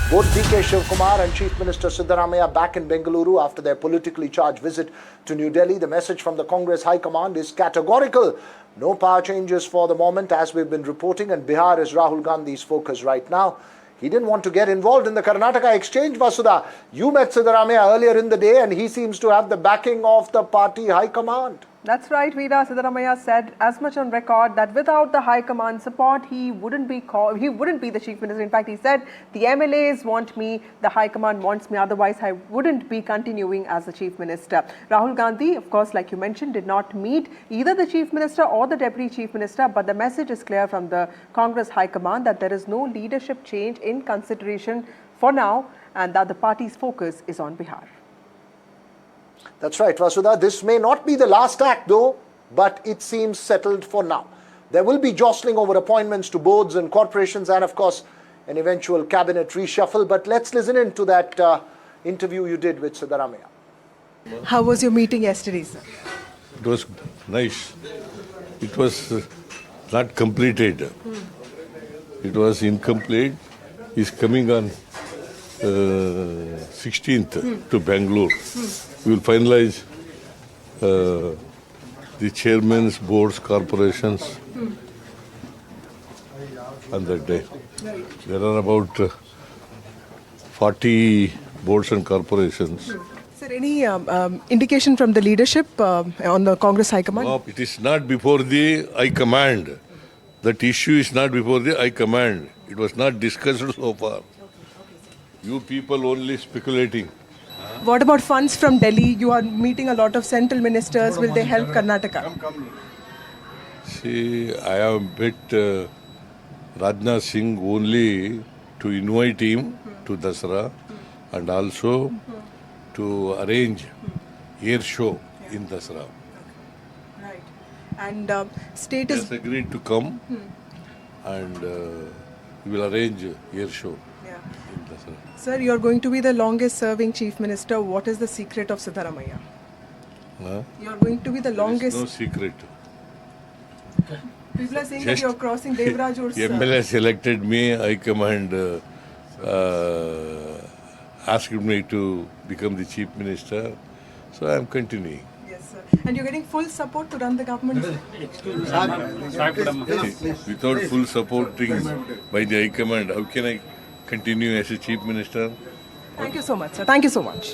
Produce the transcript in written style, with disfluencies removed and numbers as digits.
Both DK Shivakumar and Chief Minister Siddaramaiah back in Bengaluru after their politically charged visit to New Delhi. The message from the Congress High Command is categorical. No power changes for the moment, as we've been reporting, and Bihar is Rahul Gandhi's focus right now. He didn't want to get involved in the Karnataka exchange, Vasudha. You met Siddaramaiah earlier in the day and he seems to have the backing of the party High Command. That's right, Veera. Siddaramaiah said as much on record that without the High Command support, he wouldn't be the Chief Minister. In fact, he said, the MLAs want me, the High Command wants me, otherwise I wouldn't be continuing as the Chief Minister. Rahul Gandhi, of course, like you mentioned, did not meet either the Chief Minister or the Deputy Chief Minister, but the message is clear from the Congress High Command that there is no leadership change in consideration for now and that the party's focus is on Bihar. That's right, Vasudha. This may not be the last act though, but it seems settled for now. There will be jostling over appointments to boards and corporations and of course an eventual cabinet reshuffle. But let's listen in to that interview you did with Siddaramaiah. How was your meeting yesterday, sir? It was nice. It was not completed. It was incomplete. He's coming on 16th to Bangalore. We will finalize the chairmen's, boards, corporations on that day. There are about 40 boards and corporations. Sir, any indication from the leadership on the Congress High Command? No, it is not before the High Command. That issue is not before the High Command. It was not discussed so far. You people only speculating. What about funds from Delhi? You are meeting a lot of central ministers. Will they help Karnataka? See, I have met Rajnath Singh only to invite him to Dasara and also to arrange air show in Dasara. Right. And state He is... has agreed to come and we will arrange air show Yeah. in Dasara. Sir, you are going to be the longest serving Chief Minister. What is the secret of Siddaramaiah? Huh? You are going to be the longest... No secret. People are saying that you are crossing Devrajur's... MLA selected me, High Command asked me to become the Chief Minister, so I am continuing. Yes, sir. And you're getting full support to run the government? Without full supporting by the High Command, how can I continue as a Chief Minister? Thank you so much, sir. Thank you so much.